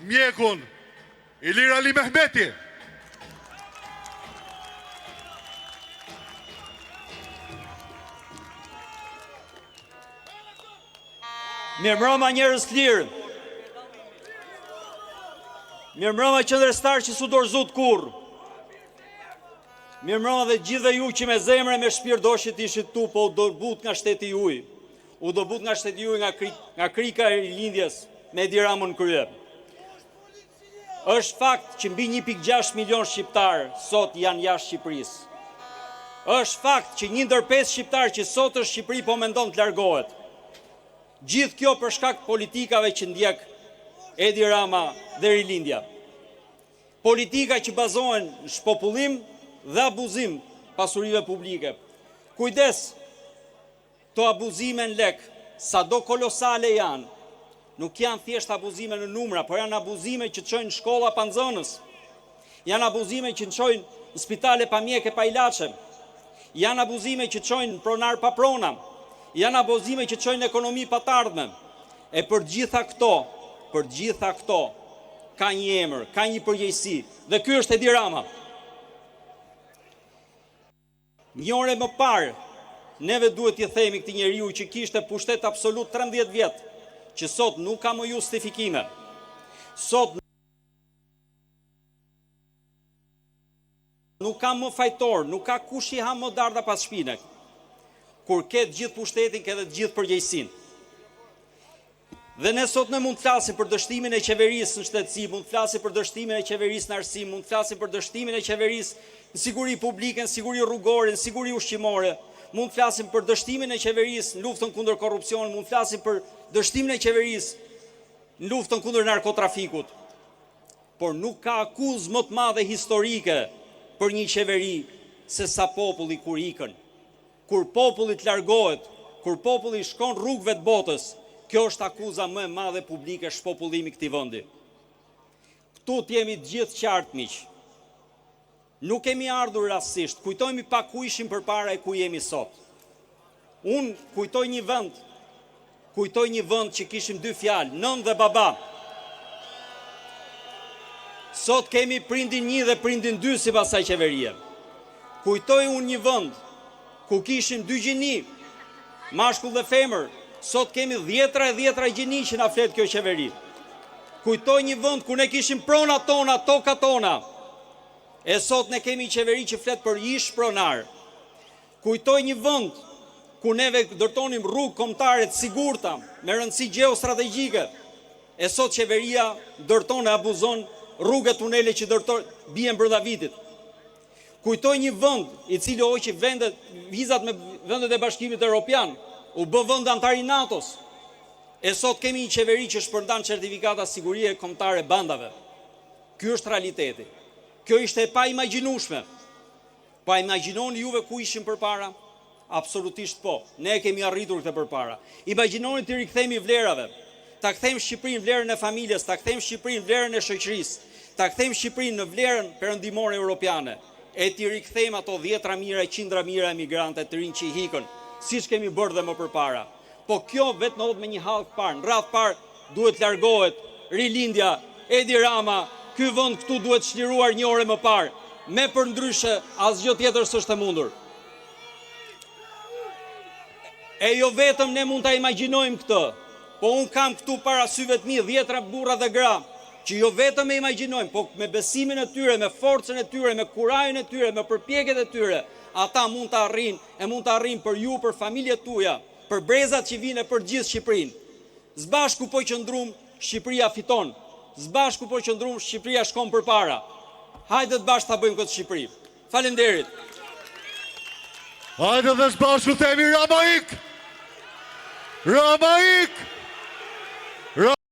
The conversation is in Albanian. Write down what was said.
Mjekun Ilir Ali Mehmeti. Mirëmbrëma njerëz të lirë. Mirëmbrëma qendrestar që s'u dorëzut kurrë. Mirëmbrëma dhe gjithëve ju që me zemër e me shpirt doshit ishit tu, po u dobut nga shteti juaj. U dobut nga shteti juaj nga krika e rilindjes me Edi Ramën krye. Është fakt që mbi 1.6 milion shqiptar sot janë jashtë Shqipërisë. Është fakt që 1 ndër 5 shqiptar që sot është Shqipëri po mendon të largohet. Gjithë kjo për shkak politikave që ndjek Edi Rama dhe rilindja. Politika që bazohen në shpopullim dhe abuzim pasurive publike. Kujdes, to abuzime në lek, sa do kolosale janë, nuk janë thjesht abuzime në numra, por janë abuzime që çojnë shkolla pa nxënës. Janë abuzime që çojnë në spitale pa mjekë pa ilaçe. Janë abuzime që çojnë pronar pa prona. Janë abuzime që çojnë ekonomi pa të ardhme. E për gjitha këto, ka një emër, ka një përgjegjësi, dhe ky është Edi Rama. Një orë më parë, neve duhet t'i themi këtij njeriu që kishte pushtet absolut 13 vjet, që sot nuk ka më justifikime. Sot nuk ka më fajtor, nuk ka kush i ha më darda pas shpinë. Kur ke të gjithë pushtetin, ke dhe të gjithë përgjegjësinë. Dhe ne sot ne mund të flasim për dështimin e qeverisë në shtetësi, mund të flasim për dështimin e qeverisë në arsim, mund të flasim për dështimin e qeverisë në siguri publike, në siguri rrugore, në siguri ushqimore, mund të flasim për dështimin e qeverisë në luftën kundër korrupsionit, mund të flasim për dështimin e qeverisë në luftën kundër narkotrafikut. Por nuk ka akuzë më të madhe historike për një qeveri se sa populli kur ikën. Kur populli të largohet, kur populli shkon rrugëve të botës, kjo është akuza më e madhe publike shpopullimi këtij vendi. Këtu jemi të gjithë qartë miq. Nuk kemi ardhur rastësisht, kujtojmë pa ku ishim përpara e ku jemi sot. Unë kujtoj një vend që kishim 2 fjalë, nën dhe baba. Sot kemi prindin 1 dhe prindin 2 sipas asaj qeverie. Kujtoj unë një vend ku kishim 2 gjini, mashkull dhe femër, sot kemi 10 gjini që na flet kjo qeveri. Kujtoj një vend ku ne kishim pronat tona, tokat tona, e sot ne kemi qeveri që flet për ish pronar. Kujtoj një vend ku neve ndërtonim rrugë kombëtare të sigurta, me rëndësi gjeostrategjike, e sot qeveria ndërton e abuzon rrugët tunele që bien brenda vitit. Kujtoj një vend i cili hoqi vizat me vendet e Bashkimit Evropian, u bë vend antar i NATO-s. E sot kemi një qeveri që shpërndan certifikata sigurie kombëtare bandave. Ky është realiteti. Kjo ishte e pa imagjinueshme. Pa imagjinoni juve ku ishim përpara? Absolutisht po. Ne kemi arritur këtë përpara. Imagjinoni të rikthehemi vlerave. Ta kthejmë Shqipërinë vlerën e familjes, ta kthejmë Shqipërinë vlerën e shoqërisë, ta kthejmë Shqipërinë në vlerën perëndimore europiane. E t'i rikthejmë ato 10 mijëra e 100 mijëra emigrante të rinj që i hikën, siç kemi bërë dhe më përpara. Po kjo vetë ndodhet me një hallk parë. Në radh parë duhet largohet rilindja, Edi Rama, ky vend këtu duhet çliruar një orë më parë. Me përndryshe asgjë tjetër s'është e mundur. E jo vetëm ne mund ta imagjinojmë këtë, po un kam këtu para syve të mi 10 burra dhe gra, që jo vetëm e imagjinojmë, po me besimin e tyre, me forcën e tyre, me kurajin e tyre, me përpjekjet e tyre, ata mund të arrijnë, e mund të arrijnë për ju, për familjet tuaja, për brezat që vinë për gjithë Shqipërinë. Zbashku po qëndrum, Shqipëria fiton. Zbashku po qëndrum, Shqipëria shkon përpara. Hajde të bashkë ta bëjmë këtë Shqipëri. Faleminderit. Hajde dhe zbashku themi Rama ik! Rama ik!